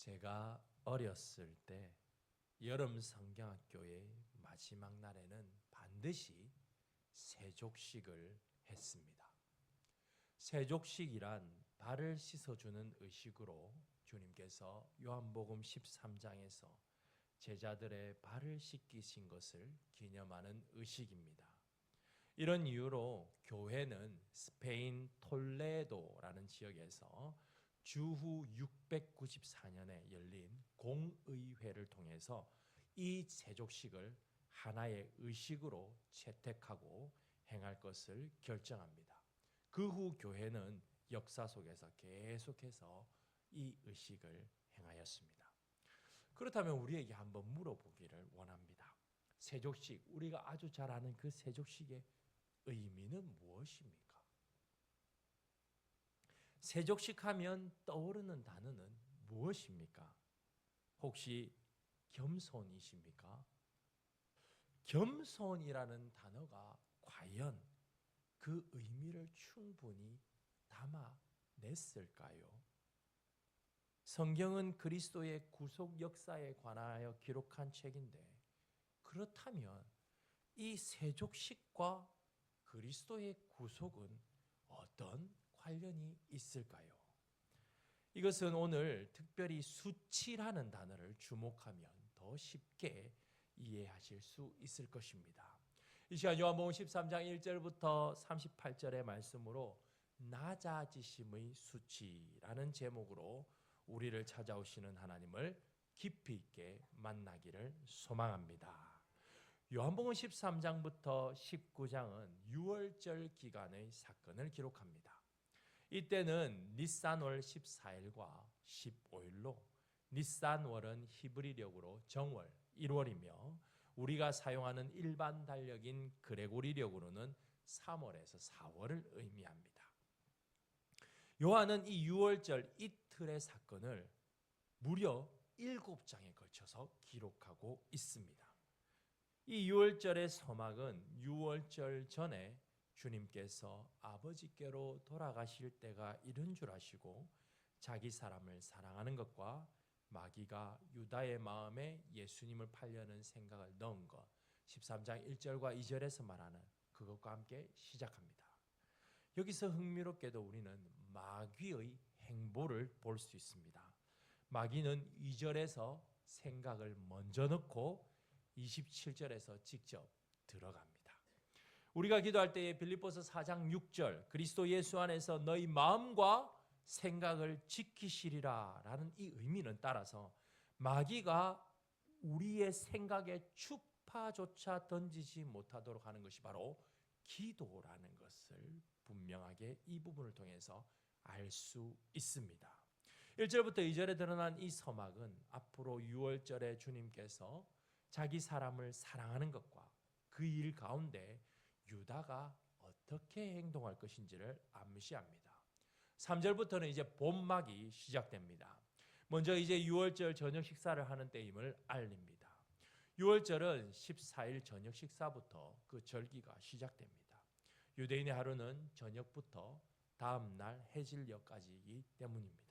제가 어렸을 때 여름 성경학교의 마지막 날에는 반드시 세족식을 했습니다. 세족식이란 발을 씻어주는 의식으로 주님께서 요한복음 13장에서 제자들의 발을 씻기신 것을 기념하는 의식입니다. 이런 이유로 교회는 스페인 톨레도라는 지역에서 주후 694년에 열린 공의회를 통해서 이 세족식을 하나의 의식으로 채택하고 행할 것을 결정합니다. 그 후 교회는 역사 속에서 계속해서 이 의식을 행하였습니다. 그렇다면 우리에게 한번 물어보기를 원합니다. 세족식, 우리가 아주 잘 아는 그 세족식의 의미는 무엇입니까? 세족식 하면 떠오르는 단어는 무엇입니까? 혹시 겸손이십니까? 겸손이라는 단어가 과연 그 의미를 충분히 담아냈을까요? 성경은 그리스도의 구속 역사에 관하여 기록한 책인데 그렇다면 이 세족식과 그리스도의 구속은 어떤 관련이 있을까요? 이것은 오늘 특별히 수치라는 단어를 주목하면 더 쉽게 이해하실 수 있을 것입니다. 이 시간 요한복음 13장 1절부터 38절의 말씀으로 낮아지심의 수치라는 제목으로 우리를 찾아오시는 하나님을 깊이 있게 만나기를 소망합니다. 요한복음 13장부터 19장은 유월절 기간의 사건을 기록합니다. 이때는 니산월 14일과 15일로 니산월은 히브리력으로 정월 1월이며 우리가 사용하는 일반 달력인 그레고리력으로는 3월에서 4월을 의미합니다. 요한은 이 유월절 이틀의 사건을 무려 7장에 걸쳐서 기록하고 있습니다. 이 유월절의 서막은 유월절 전에 주님께서 아버지께로 돌아가실 때가 이른 줄 아시고 자기 사람을 사랑하는 것과 마귀가 유다의 마음에 예수님을 팔려는 생각을 넣은 것 13장 1절과 2절에서 말하는 그것과 함께 시작합니다. 여기서 흥미롭게도 우리는 마귀의 행보를 볼 수 있습니다. 마귀는 2절에서 생각을 먼저 넣고 27절에서 직접 들어갑니다. 우리가 기도할 때에 빌립보서 4장 6절 그리스도 예수 안에서 너희 마음과 생각을 지키시리라 라는 이 의미는 따라서 마귀가 우리의 생각에 추파조차 던지지 못하도록 하는 것이 바로 기도라는 것을 분명하게 이 부분을 통해서 알 수 있습니다. 1절부터 2절에 드러난 이 서막은 앞으로 6월절에 주님께서 자기 사람을 사랑하는 것과 그 일 가운데 유다가 어떻게 행동할 것인지를 암시합니다. 3절부터는 이제 본막이 시작됩니다. 먼저 이제 6월절 저녁 식사를 하는 때임을 알립니다. 6월절은 14일 저녁 식사부터 그 절기가 시작됩니다. 유대인의 하루는 저녁부터 다음 날 해질녘까지이기 때문입니다.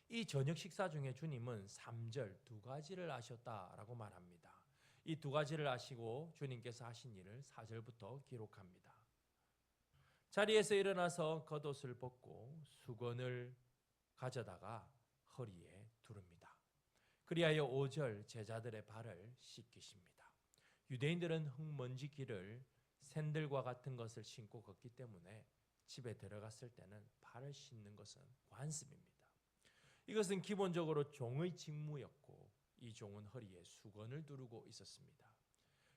이 저녁 식사 중에 주님은 3절 두 가지를 하셨다라고 말합니다. 이 두 가지를 하시고 주님께서 하신 일을 4절부터 기록합니다. 자리에서 일어나서 겉옷을 벗고 수건을 가져다가 허리에 두릅니다. 그리하여 5절 제자들의 발을 씻기십니다. 유대인들은 흙먼지 길을 샌들과 같은 것을 신고 걷기 때문에 집에 들어갔을 때는 발을 씻는 것은 관습입니다. 이것은 기본적으로 종의 직무였고 이 종은 허리에 수건을 두르고 있었습니다.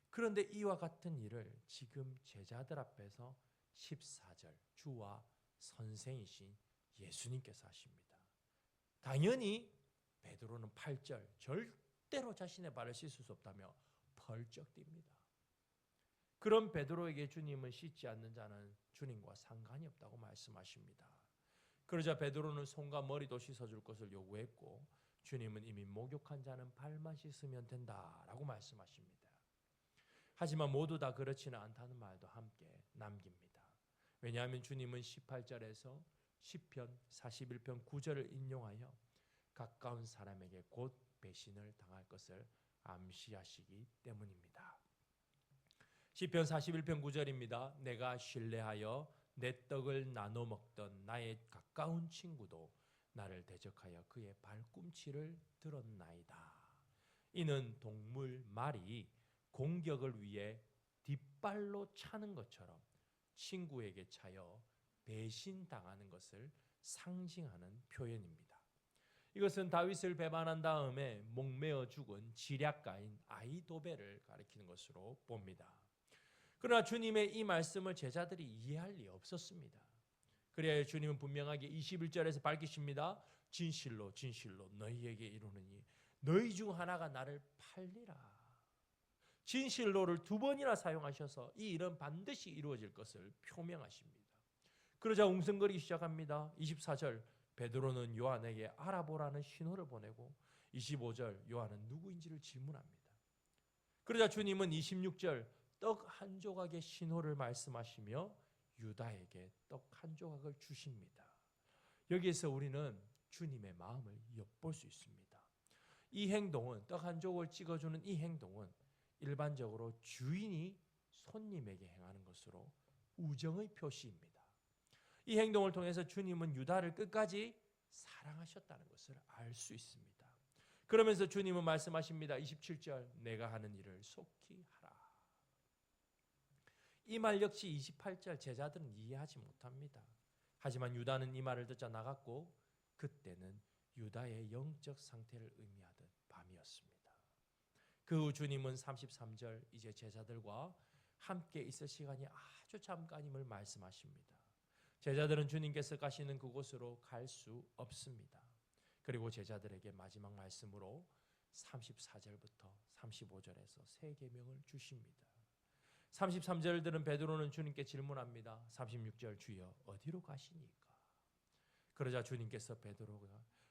그런데 이와 같은 일을 지금 제자들 앞에서 14절 주와 선생이신 예수님께서 하십니다. 당연히 베드로는 8절 절대로 자신의 발을 씻을 수 없다며 펄쩍 뜁니다. 그런 베드로에게 주님은 씻지 않는 자는 주님과 상관이 없다고 말씀하십니다. 그러자 베드로는 손과 머리도 씻어줄 것을 요구했고 주님은 이미 목욕한 자는 발만 씻으면 된다라고 말씀하십니다. 하지만 모두 다 그렇지는 않다는 말도 함께 남깁니다. 왜냐하면 주님은 18절에서 시편 41편 9절을 인용하여 가까운 사람에게 곧 배신을 당할 것을 암시하시기 때문입니다. 시편 41편 9절입니다. 내가 신뢰하여 내 떡을 나눠 먹던 나의 가까운 친구도 나를 대적하여 그의 발꿈치를 들었나이다. 이는 동물 말이 공격을 위해 뒷발로 차는 것처럼 친구에게 차여 배신당하는 것을 상징하는 표현입니다. 이것은 다윗을 배반한 다음에 목매어 죽은 지략가인 아히도벨을 가리키는 것으로 봅니다. 그러나 주님의 이 말씀을 제자들이 이해할 리 없었습니다. 그래야 주님은 분명하게 21절에서 밝히십니다. 진실로 진실로 너희에게 이르노니 너희 중 하나가 나를 팔리라. 진실로를 2번이나 사용하셔서 이 일은 반드시 이루어질 것을 표명하십니다. 그러자 웅성거리기 시작합니다. 24절 베드로는 요한에게 알아보라는 신호를 보내고 25절 요한은 누구인지를 질문합니다. 그러자 주님은 26절 떡 한 조각의 신호를 말씀하시며 유다에게 떡 한 조각을 주십니다. 여기에서 우리는 주님의 마음을 엿볼 수 있습니다. 이 행동은 떡 한 조각을 찍어주는 이 행동은 일반적으로 주인이 손님에게 행하는 것으로 우정의 표시입니다. 이 행동을 통해서 주님은 유다를 끝까지 사랑하셨다는 것을 알 수 있습니다. 그러면서 주님은 말씀하십니다. 27절 내가 하는 일을 속히 하라. 이 말 역시 28절 제자들은 이해하지 못합니다. 하지만 유다는 이 말을 듣자 나갔고 그때는 유다의 영적 상태를 의미하던 밤이었습니다. 그 후 주님은 33절 이제 제자들과 함께 있을 시간이 아주 잠깐임을 말씀하십니다. 제자들은 주님께서 가시는 그곳으로 갈 수 없습니다. 그리고 제자들에게 마지막 말씀으로 34절부터 35절에서 세 계명을 주십니다. 33절 들은 베드로는 주님께 질문합니다. 36절 주여 어디로 가시니까? 그러자 주님께서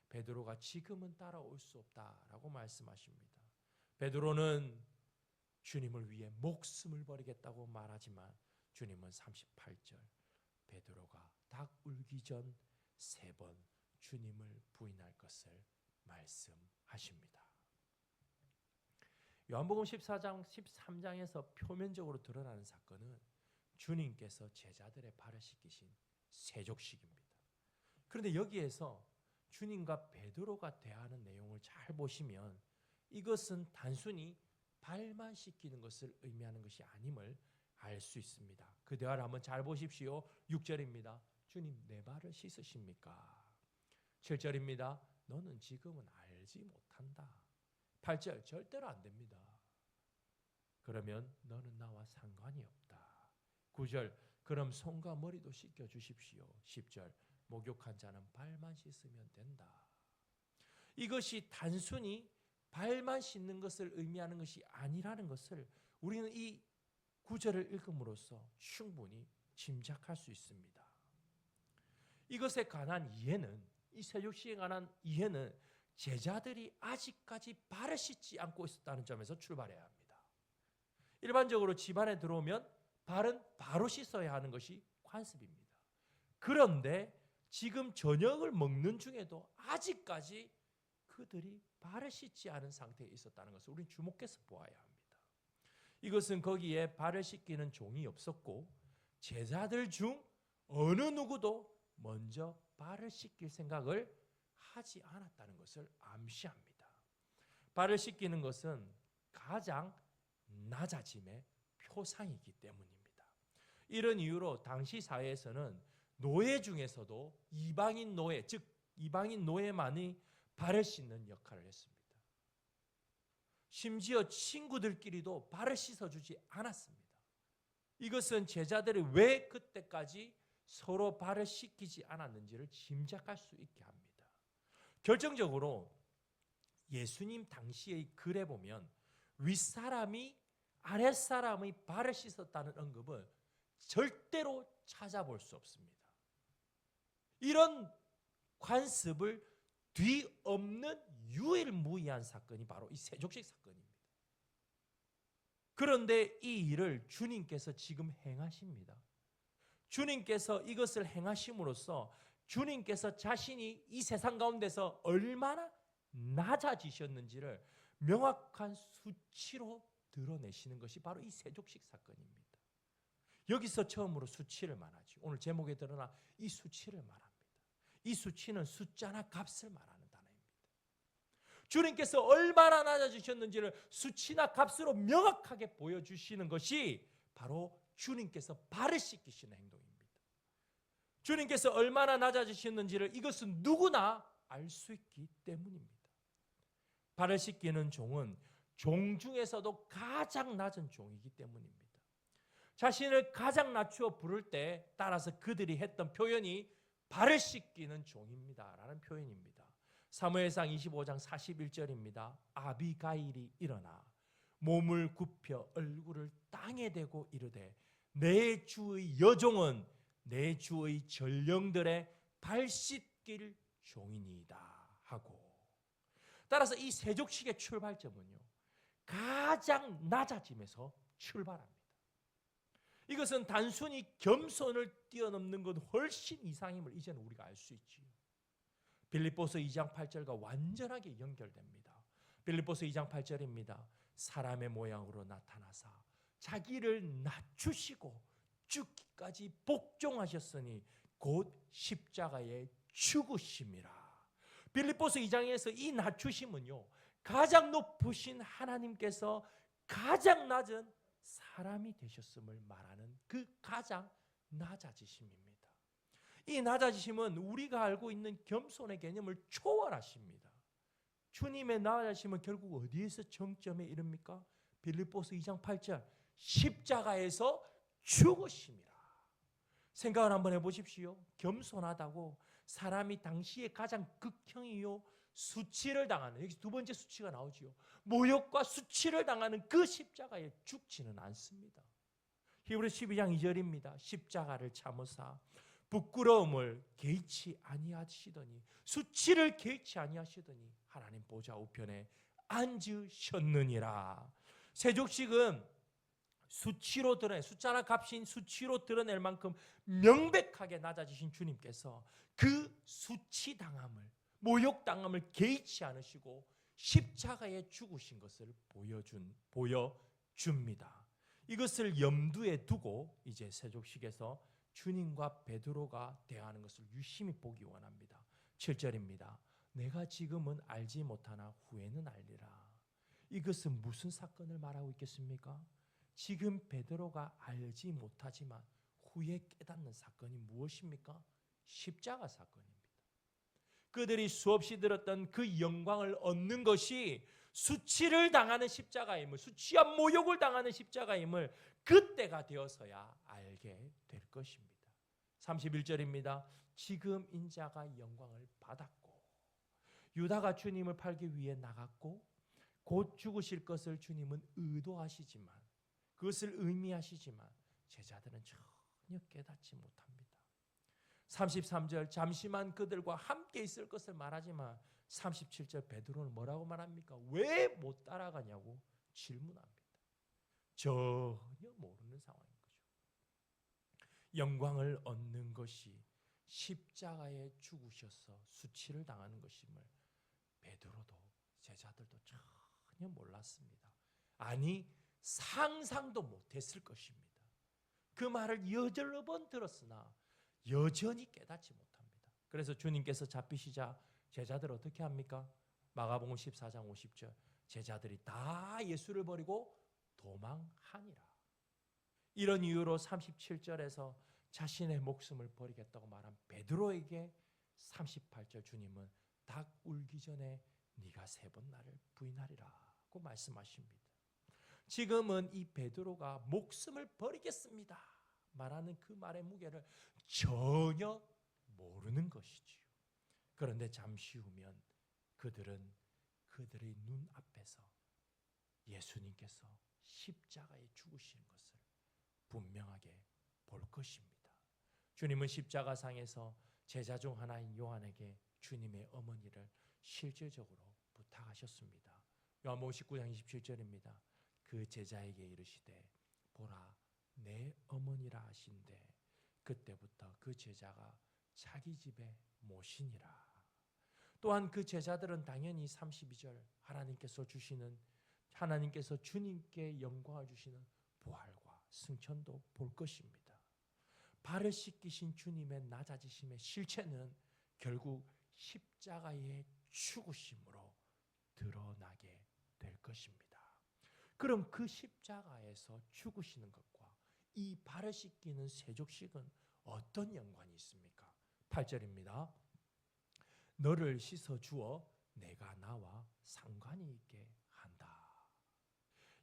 베드로가 지금은 따라올 수 없다라고 말씀하십니다. 베드로는 주님을 위해 목숨을 버리겠다고 말하지만 주님은 38절 베드로가 닭 울기 전 3번 주님을 부인할 것을 말씀하십니다. 요한복음 14장 13장에서 표면적으로 드러나는 사건은 주님께서 제자들의 발을 씻기신 세족식입니다. 그런데 여기에서 주님과 베드로가 대하는 내용을 잘 보시면 이것은 단순히 발만 씻기는 것을 의미하는 것이 아님을 알 수 있습니다. 그 대화를 한번 잘 보십시오. 6절입니다. 주님 내 발을 씻으십니까? 7절입니다. 너는 지금은 알지 못한다. 8절 절대로 안 됩니다. 그러면 너는 나와 상관이 없다. 9절 그럼 손과 머리도 씻겨 주십시오. 10절 목욕한 자는 발만 씻으면 된다. 이것이 단순히 발만 씻는 것을 의미하는 것이 아니라는 것을 우리는 이 구절을 읽음으로써 충분히 짐작할 수 있습니다. 이것에 관한 이해는 이 세족식에 관한 이해는 제자들이 아직까지 발을 씻지 않고 있었다는 점에서 출발해야 합니다. 일반적으로 집안에 들어오면 발은 바로 씻어야 하는 것이 관습입니다. 그런데 지금 저녁을 먹는 중에도 아직까지 그들이 발을 씻지 않은 상태에 있었다는 것을 우리는 주목해서 보아야 합니다. 이것은 거기에 발을 씻기는 종이 없었고 제자들 중 어느 누구도 먼저 발을 씻길 생각을 하지 않았다는 것을 암시합니다. 발을 씻기는 것은 가장 낮아짐의 표상이기 때문입니다. 이런 이유로 당시 사회에서는 노예 중에서도 이방인 노예, 즉 이방인 노예만이 발을 씻는 역할을 했습니다. 심지어 친구들끼리도 발을 씻어주지 않았습니다. 이것은 제자들이 왜 그때까지 서로 발을 씻기지 않았는지를 짐작할 수 있게 합니다. 결정적으로 예수님 당시의 글에 보면 윗사람이 아랫사람의 발을 씻었다는 언급은 절대로 찾아볼 수 없습니다. 이런 관습을 뒤엎는 유일무이한 사건이 바로 이 세족식 사건입니다. 그런데 이 일을 주님께서 지금 행하십니다. 주님께서 이것을 행하심으로써 주님께서 자신이 이 세상 가운데서 얼마나 낮아지셨는지를 명확한 수치로 드러내시는 것이 바로 이 세족식 사건입니다. 여기서 처음으로 수치를 말하죠. 오늘 제목에 드러나 이 수치를 말합니다. 이 수치는 숫자나 값을 말하는 단어입니다. 주님께서 얼마나 낮아지셨는지를 수치나 값으로 명확하게 보여주시는 것이 바로 주님께서 발을 씻기시는 행동입니다. 주님께서 얼마나 낮아지셨는지를 이것은 누구나 알 수 있기 때문입니다. 발을 씻기는 종은 종 중에서도 가장 낮은 종이기 때문입니다. 자신을 가장 낮추어 부를 때 따라서 그들이 했던 표현이 발을 씻기는 종입니다 라는 표현입니다. 사무엘상 25장 41절입니다. 아비가일이 일어나 몸을 굽혀 얼굴을 땅에 대고 이르되 내 주의 여종은 내 주의 전령들의 발 씻길 종이니이다 하고, 따라서 이 세족식의 출발점은요, 가장 낮아짐에서 출발합니다. 이것은 단순히 겸손을 뛰어넘는 것 훨씬 이상임을 이제는 우리가 알 수 있지요. 빌립보서 2장 8절과 완전하게 연결됩니다. 빌립보서 2장 8절입니다. 사람의 모양으로 나타나사 자기를 낮추시고 죽기까지 복종하셨으니 곧 십자가에 죽으심이라. 빌립보서 2장에서 이 낮추심은요, 가장 높으신 하나님께서 가장 낮은 사람이 되셨음을 말하는 그 가장 낮아지심입니다. 이 낮아지심은 우리가 알고 있는 겸손의 개념을 초월하십니다. 주님의 낮아지심은 결국 어디에서 정점에 이릅니까? 빌립보서 2장 8절 십자가에서 죽으심이라. 생각을 한번 해보십시오. 겸손하다고 사람이 당시에 가장 극형이요 수치를 당하는, 여기 두 번째 수치가 나오지요. 모욕과 수치를 당하는 그 십자가에 죽지는 않습니다. 히브리서 12장 2절입니다. 십자가를 참으사 부끄러움을 개의치 아니하시더니 수치를 개의치 아니하시더니 하나님 보좌 우편에 앉으셨느니라. 세족식은 수치로 드러내, 숫자나 값인 수치로 드러낼 만큼 명백하게 낮아지신 주님께서 그 수치당함을, 모욕당함을 개의치 않으시고 십자가에 죽으신 것을 보여줍니다. 이것을 염두에 두고 이제 세족식에서 주님과 베드로가 대하는 것을 유심히 보기 원합니다. 7절입니다. 내가 지금은 알지 못하나 후에는 알리라. 이것은 무슨 사건을 말하고 있겠습니까? 지금 베드로가 알지 못하지만 후에 깨닫는 사건이 무엇입니까? 십자가 사건입니다. 그들이 수없이 들었던 그 영광을 얻는 것이 수치를 당하는 십자가임을, 수치와 모욕을 당하는 십자가임을 그때가 되어서야 알게 될 것입니다. 31절입니다. 지금 인자가 영광을 받았고 유다가 주님을 팔기 위해 나갔고 곧 죽으실 것을 주님은 의도하시지만, 그것을 의미하시지만 제자들은 전혀 깨닫지 못합니다. 33절 잠시만 그들과 함께 있을 것을 말하지만 37절 베드로는 뭐라고 말합니까? 왜 못 따라가냐고 질문합니다. 전혀 모르는 상황인 거죠. 영광을 얻는 것이 십자가에 죽으셔서 수치를 당하는 것임을 베드로도 제자들도 전혀 몰랐습니다. 아니 상상도 못했을 것입니다. 그 말을 여러 번 들었으나 여전히 깨닫지 못합니다. 그래서 주님께서 잡히시자 제자들 어떻게 합니까? 마가복음 14장 50절 제자들이 다 예수를 버리고 도망하니라. 이런 이유로 37절에서 자신의 목숨을 버리겠다고 말한 베드로에게 38절 주님은 닭 울기 전에 네가 3번 나를 부인하리라고 말씀하십니다. 지금은 이 베드로가 목숨을 버리겠습니다 말하는 그 말의 무게를 전혀 모르는 것이지요. 그런데 잠시 후면 그들은 그들의 눈앞에서 예수님께서 십자가에 죽으시는 것을 분명하게 볼 것입니다. 주님은 십자가상에서 제자 중 하나인 요한에게 주님의 어머니를 실질적으로 부탁하셨습니다. 요한복음 19장 27절입니다. 그 제자에게 이르시되 보라 내 어머니라 하신대 그때부터 그 제자가 자기 집에 모시니라. 또한 그 제자들은 당연히 32절 하나님께서 주님께 영광을 주시는 부활과 승천도 볼 것입니다. 발을 씻기신 주님의 낮아지심의 실체는 결국 십자가의 죽으심으로 드러나게 될 것입니다. 그럼 그 십자가에서 죽으시는 것과 이 발을 씻기는 세족식은 어떤 연관이 있습니까? 8절입니다. 너를 씻어 주어 내가 나와 상관이 있게 한다.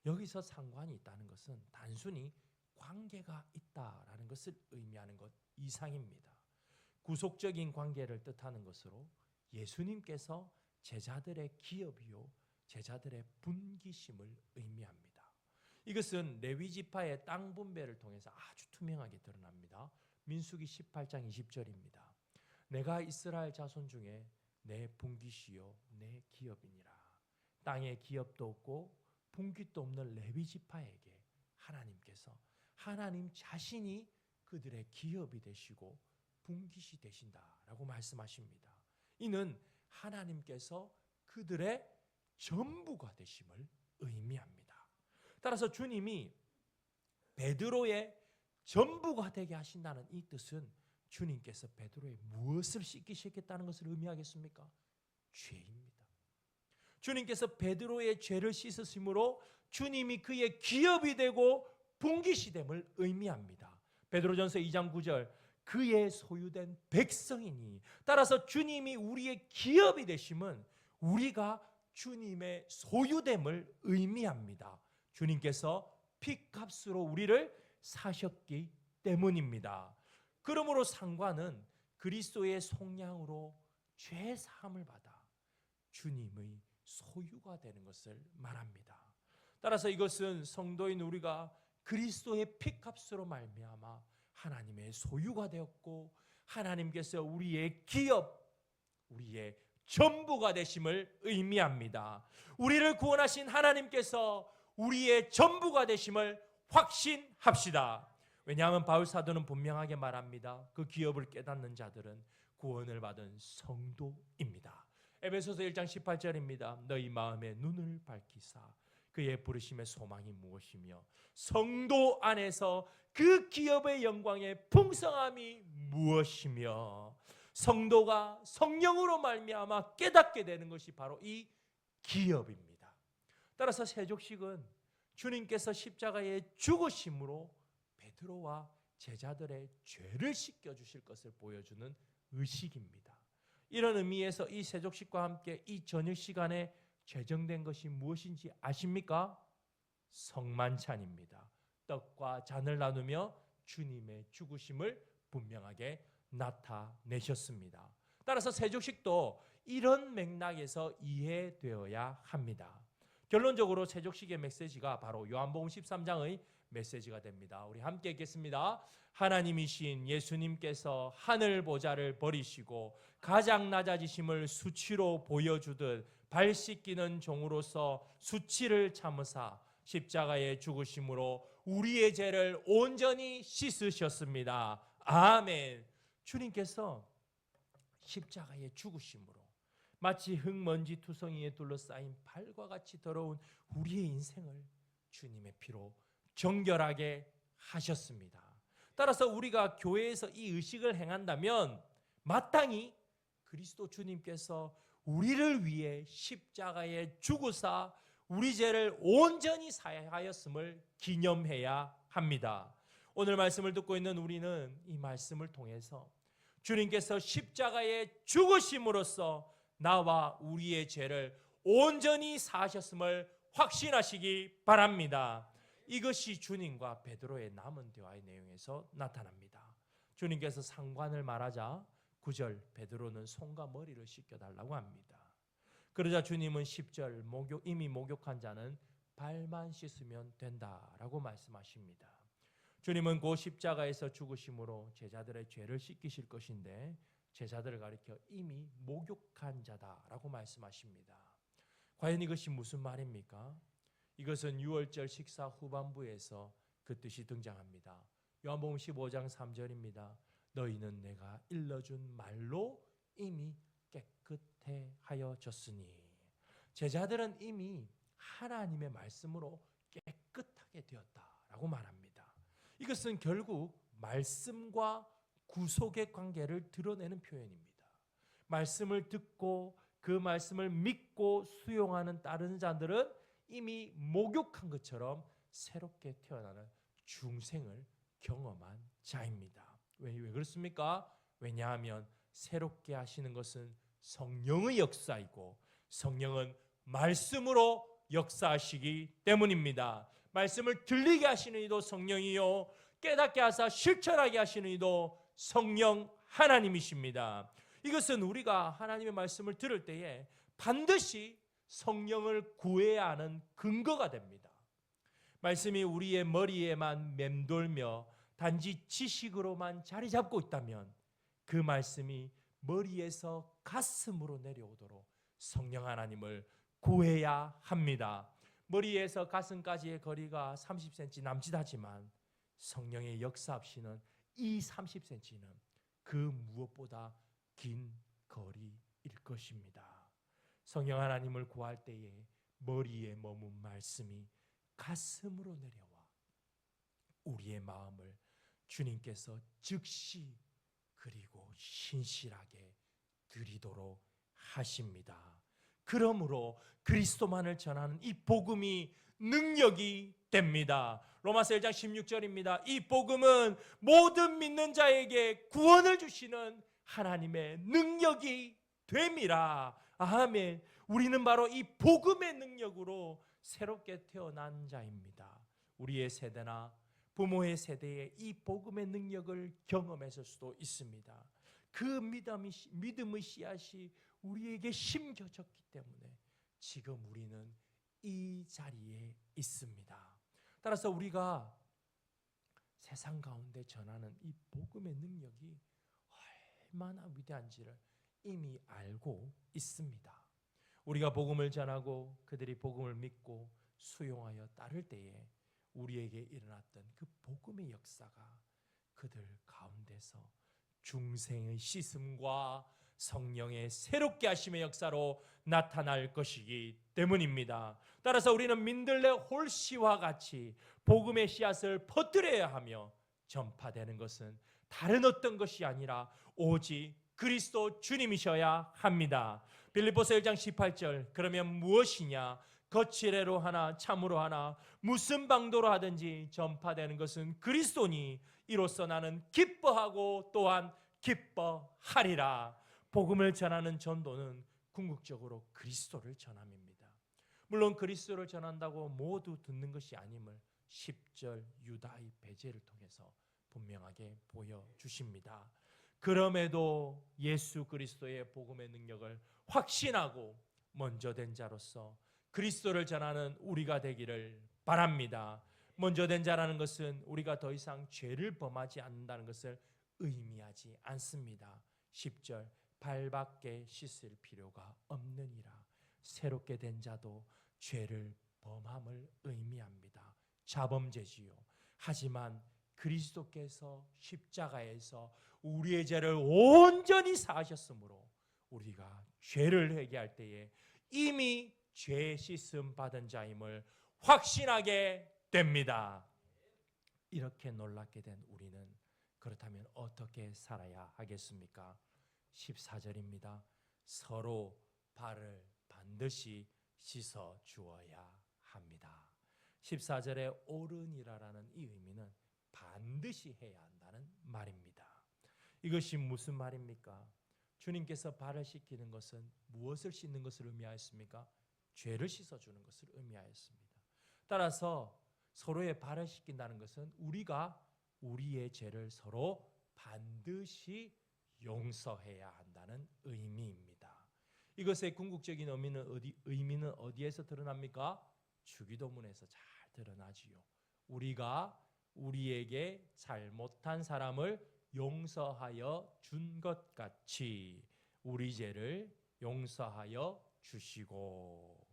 여기서 상관이 있다는 것은 단순히 관계가 있다라는 것을 의미하는 것 이상입니다. 구속적인 관계를 뜻하는 것으로 예수님께서 제자들의 기업이요 제자들의 분기심을 의미합니다. 이것은 레위 지파의 땅 분배를 통해서 아주 투명하게 드러납니다. 민수기 18장 20절입니다. 내가 이스라엘 자손 중에 내 분기시요 내 기업이니라. 땅에 기업도 없고 분깃도 없는 레위 지파에게 하나님께서 하나님 자신이 그들의 기업이 되시고 분깃이 되신다라고 말씀하십니다. 이는 하나님께서 그들의 전부가 되심을 의미합니다. 따라서 주님이 베드로의 전부가 되게 하신다는 이 뜻은 주님께서 베드로의 무엇을 씻기시겠다는 것을 의미하겠습니까? 죄입니다. 주님께서 베드로의 죄를 씻으심으로 주님이 그의 기업이 되고 분깃이 됨을 의미합니다. 베드로전서 2장 9절 그의 소유된 백성이니 따라서 주님이 우리의 기업이 되심은 우리가 주님의 소유됨을 의미합니다. 주님께서 피값으로 우리를 사셨기 때문입니다. 그러므로 상관은 그리스도의 속량으로 죄 사함을 받아 주님의 소유가 되는 것을 말합니다. 따라서 이것은 성도인 우리가 그리스도의 피값으로 말미암아 하나님의 소유가 되었고 하나님께서 우리의 기업, 우리의 전부가 되심을 의미합니다. 우리를 구원하신 하나님께서 우리의 전부가 되심을 확신합시다. 왜냐하면 바울 사도는 분명하게 말합니다. 그 기업을 깨닫는 자들은 구원을 받은 성도입니다. 에베소서 1장 18절입니다. 너희 마음의 눈을 밝히사 그의 부르심의 소망이 무엇이며 성도 안에서 그 기업의 영광의 풍성함이 무엇이며 성도가 성령으로 말미암아 깨닫게 되는 것이 바로 이 기업입니다. 따라서 세족식은 주님께서 십자가의 죽으심으로 베드로와 제자들의 죄를 씻겨주실 것을 보여주는 의식입니다. 이런 의미에서 이 세족식과 함께 이 저녁 시간에 제정된 것이 무엇인지 아십니까? 성만찬입니다. 떡과 잔을 나누며 주님의 죽으심을 분명하게 나타내셨습니다. 따라서 세족식도 이런 맥락에서 이해되어야 합니다. 결론적으로 세족식의 메시지가 바로 요한복음 13장의 메시지가 됩니다. 우리 함께 읽겠습니다. 하나님이신 예수님께서 하늘 보좌를 버리시고 가장 낮아지심을 수치로 보여주듯 발 씻기는 종으로서 수치를 참으사 십자가에 죽으심으로 우리의 죄를 온전히 씻으셨습니다. 아멘. 주님께서 십자가에 죽으심으로 마치 흙먼지 투성이에 둘러싸인 발과 같이 더러운 우리의 인생을 주님의 피로 정결하게 하셨습니다. 따라서 우리가 교회에서 이 의식을 행한다면 마땅히 그리스도 주님께서 우리를 위해 십자가에 죽으사 우리 죄를 온전히 사하였음을 기념해야 합니다. 오늘 말씀을 듣고 있는 우리는 이 말씀을 통해서 주님께서 십자가에 죽으심으로써 나와 우리의 죄를 온전히 사하셨음을 확신하시기 바랍니다. 이것이 주님과 베드로의 남은 대화의 내용에서 나타납니다. 주님께서 상관을 말하자 9절 베드로는 손과 머리를 씻겨달라고 합니다. 그러자 주님은 10절 이미 목욕한 자는 발만 씻으면 된다라고 말씀하십니다. 주님은 그 십자가에서 죽으심으로 제자들의 죄를 씻기실 것인데 제자들을 가리켜 이미 목욕한 자다라고 말씀하십니다. 과연 이것이 무슨 말입니까? 이것은 유월절 식사 후반부에서 그 뜻이 등장합니다. 요한복음 15장 3절입니다. 너희는 내가 일러준 말로 이미 깨끗해 하여졌으니. 제자들은 이미 하나님의 말씀으로 깨끗하게 되었다라고 말합니다. 이것은 결국 말씀과 구속의 관계를 드러내는 표현입니다. 말씀을 듣고 그 말씀을 믿고 수용하는 다른 자들은 이미 목욕한 것처럼 새롭게 태어나는 중생을 경험한 자입니다. 왜 그렇습니까? 왜냐하면 새롭게 하시는 것은 성령의 역사이고 성령은 말씀으로 역사하시기 때문입니다. 말씀을 들리게 하시는 이도 성령이요 깨닫게 하사 실천하게 하시는 이도 성령 하나님이십니다. 이것은 우리가 하나님의 말씀을 들을 때에 반드시 성령을 구해야 하는 근거가 됩니다. 말씀이 우리의 머리에만 맴돌며 단지 지식으로만 자리 잡고 있다면 그 말씀이 머리에서 가슴으로 내려오도록 성령 하나님을 구해야 합니다. 머리에서 가슴까지의 거리가 30cm 남짓하지만 성령의 역사 없이는 이 30cm는 그 무엇보다 긴 거리일 것입니다. 성령 하나님을 구할 때에 머리에 머문 말씀이 가슴으로 내려와 우리의 마음을 주님께서 즉시 그리고 신실하게 드리도록 하십니다. 그러므로 그리스도만을 전하는 이 복음이 능력이 됩니다. 로마서 1장 16절입니다. 이 복음은 모든 믿는 자에게 구원을 주시는 하나님의 능력이 됨이라. 아멘. 우리는 바로 이 복음의 능력으로 새롭게 태어난 자입니다. 우리의 세대나 부모의 세대에 이 복음의 능력을 경험했을 수도 있습니다. 그 믿음의 씨앗이 우리에게 심겨졌기 때문에 지금 우리는 이 자리에 있습니다. 따라서 우리가 세상 가운데 전하는 이 복음의 능력이 얼마나 위대한지를 이미 알고 있습니다. 우리가 복음을 전하고 그들이 복음을 믿고 수용하여 따를 때에 우리에게 일어났던 그 복음의 역사가 그들 가운데서 중생의 씻음과 성령의 새롭게 하심의 역사로 나타날 것이기 때문입니다. 따라서 우리는 민들레 홀씨와 같이 복음의 씨앗을 퍼뜨려야 하며 전파되는 것은 다른 어떤 것이 아니라 오직 그리스도 주님이셔야 합니다. 빌립보서 1장 18절 그러면 무엇이냐 거칠애로 하나 참으로 하나 무슨 방도로 하든지 전파되는 것은 그리스도니 이로써 나는 기뻐하고 또한 기뻐하리라. 복음을 전하는 전도는 궁극적으로 그리스도를 전함입니다. 물론 그리스도를 전한다고 모두 듣는 것이 아님을 10절 유다의 배제를 통해서 분명하게 보여주십니다. 그럼에도 예수 그리스도의 복음의 능력을 확신하고 먼저 된 자로서 그리스도를 전하는 우리가 되기를 바랍니다. 먼저 된 자라는 것은 우리가 더 이상 죄를 범하지 않는다는 것을 의미하지 않습니다. 10절 발밖에 씻을 필요가 없느니라. 새롭게 된 자도 죄를 범함을 의미합니다. 자범죄지요. 하지만 그리스도께서 십자가에서 우리의 죄를 온전히 사하셨으므로 우리가 죄를 회개할 때에 이미 죄 씻음 받은 자임을 확신하게 됩니다. 이렇게 놀랍게 된 우리는 그렇다면 어떻게 살아야 하겠습니까? 14절입니다. 서로 발을 반드시 씻어 주어야 합니다. 14절의 옳으니라라는 이 의미는 반드시 해야 한다는 말입니다. 이것이 무슨 말입니까? 주님께서 발을 씻기는 것은 무엇을 씻는 것을 의미하였습니까? 죄를 씻어주는 것을 의미하였습니다. 따라서 서로의 발을 씻긴다는 것은 우리가 우리의 죄를 서로 반드시 용서해야 한다는 의미입니다. 이것의 궁극적인 의미는 어디에서 드러납니까? 주기도문에서 잘 드러나지요. 우리가 우리에게 잘못한 사람을 용서하여 준 것 같이 우리 죄를 용서하여 주시고,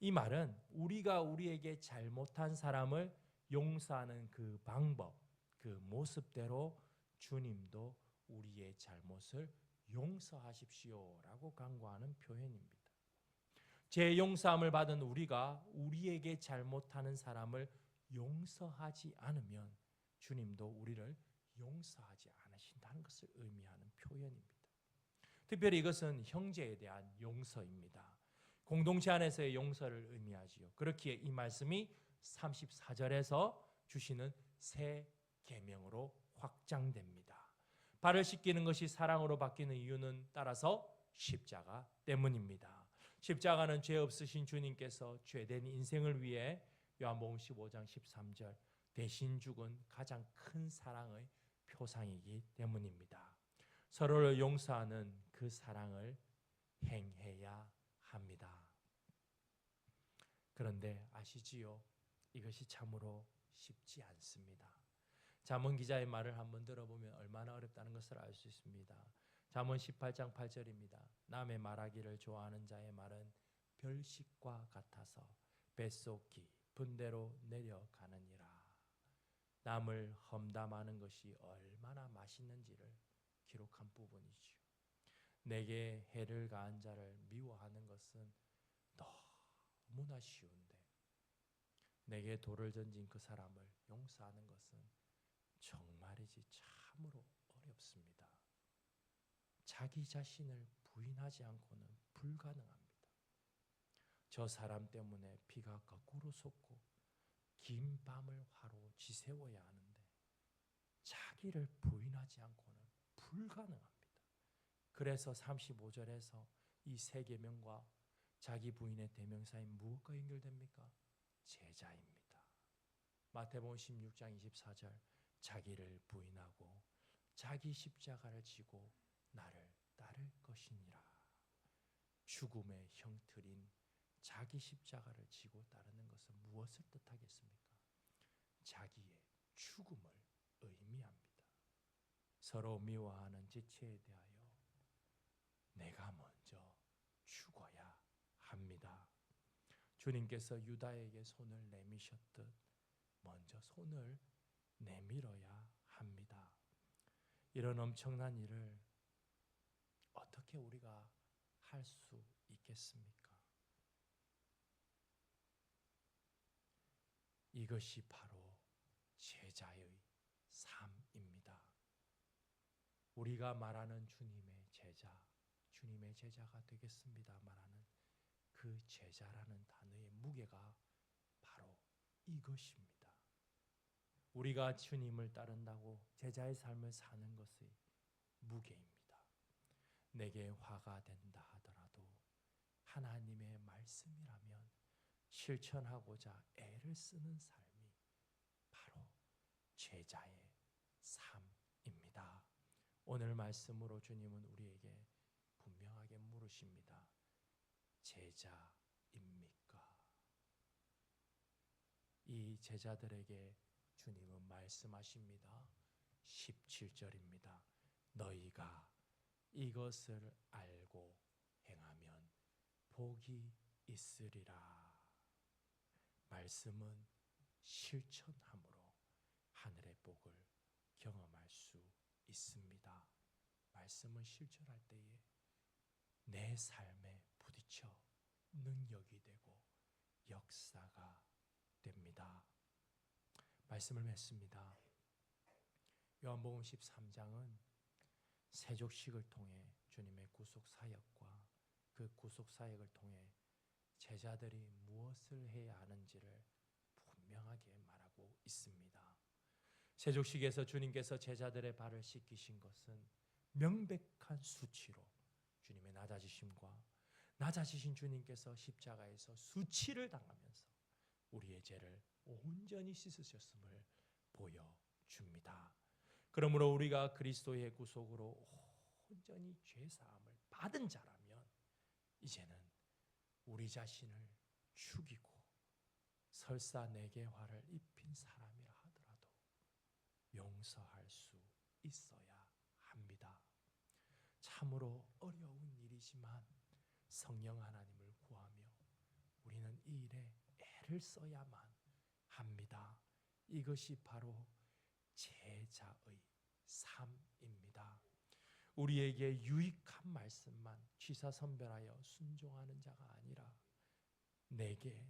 이 말은 우리가 우리에게 잘못한 사람을 용서하는 그 방법, 그 모습대로 주님도 우리의 잘못을 용서하십시오라고 간구하는 표현입니다. 제 용서함을 받은 우리가 우리에게 잘못하는 사람을 용서하지 않으면 주님도 우리를 용서하지 않으신다는 것을 의미하는 표현입니다. 특별히 이것은 형제에 대한 용서입니다. 공동체 안에서의 용서를 의미하지요. 그렇기에 이 말씀이 34절에서 주시는 새 계명으로 확장됩니다. 발을 씻기는 것이 사랑으로 바뀌는 이유는 따라서 십자가 때문입니다. 십자가는 죄 없으신 주님께서 죄된 인생을 위해 요한복음 15장 13절 대신 죽은 가장 큰 사랑의 표상이기 때문입니다. 서로를 용서하는 그 사랑을 행해야 합니다. 그런데 아시지요? 이것이 참으로 쉽지 않습니다. 잠언 기자의 말을 한번 들어보면 얼마나 어렵다는 것을 알 수 있습니다. 잠언 18장 8절입니다. 남의 말하기를 좋아하는 자의 말은 별식과 같아서 뱃속 깊은 데로 내려가느니라. 남을 험담하는 것이 얼마나 맛있는지를 기록한 부분이지요. 내게 해를 가한 자를 미워하는 것은 너무나 쉬운데 내게 돌을 던진 그 사람을 용서하는 것은 정말이지 참으로 어렵습니다. 자기 자신을 부인하지 않고는 불가능합니다. 저 사람 때문에 피가 거꾸로 솟고 긴 밤을 화로 지새워야 하는데 자기를 부인하지 않고는 불가능합니다. 그래서 35절에서 이 세 계명과 자기 부인의 대명사인 무엇과 연결됩니까? 제자입니다. 마태복음 16장 24절 자기를 부인하고 자기 십자가를 지고 나를 따를 것이니라. 죽음의 형틀인 자기 십자가를 지고 따르는 것은 무엇을 뜻하겠습니까? 자기의 죽음을 의미합니다. 서로 미워하는 지체에 대하여 내가 먼저 죽어야 합니다. 주님께서 유다에게 손을 내미셨듯 먼저 손을 내밀어야 합니다. 이런 엄청난 일을 어떻게 우리가 할 수 있겠습니까? 이것이 바로 제자의 삶입니다. 우리가 말하는 주님의 제자, 주님의 제자가 되겠습니다 말하는 그 제자라는 단어의 무게가 바로 이것입니다. 우리가 주님을 따른다고 제자의 삶을 사는 것의 무게입니다. 내게 화가 된다 하더라도 하나님의 말씀이라면 실천하고자 애를 쓰는 삶이 바로 제자의 삶입니다. 오늘 말씀으로 주님은 우리에게 분명하게 물으십니다. 제자입니까? 이 제자들에게 주님은 말씀하십니다. 17절입니다. 너희가 이것을 알고 행하면 복이 있으리라. 말씀은 실천함으로 하늘의 복을 경험할 수 있습니다. 말씀을 실천할 때에 내 삶에 부딪혀 능력이 되고 역사가 됩니다. 말씀을 맺습니다. 요한복음 13장은 세족식을 통해 주님의 구속 사역과 그 구속 사역을 통해 제자들이 무엇을 해야 하는지를 분명하게 말하고 있습니다. 세족식에서 주님께서 제자들의 발을 씻기신 것은 명백한 수치로 주님의 낮아지심과 낮아지신 주님께서 십자가에서 수치를 당하면서 우리의 죄를 온전히 씻으셨음을 보여줍니다. 그러므로 우리가 그리스도의 구속으로 온전히 죄사함을 받은 자라면 이제는 우리 자신을 죽이고 설사 내게 화를 입힌 사람이라 하더라도 용서할 수 있어야 합니다. 참으로 어려운 일이지만 성령 하나님을 구하며 우리는 이 일에 애를 써야만 합니다. 이것이 바로 제자의 삶입니다. 우리에게 유익한 말씀만 취사선별하여 순종하는 자가 아니라 내게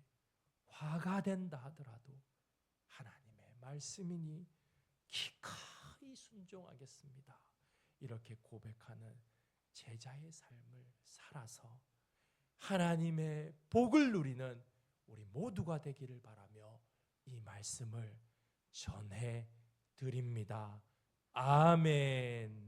화가 된다 하더라도 하나님의 말씀이니 기꺼이 순종하겠습니다. 이렇게 고백하는 제자의 삶을 살아서 하나님의 복을 누리는 우리 모두가 되기를 바라며 이 말씀을 전해 드립니다. 아멘.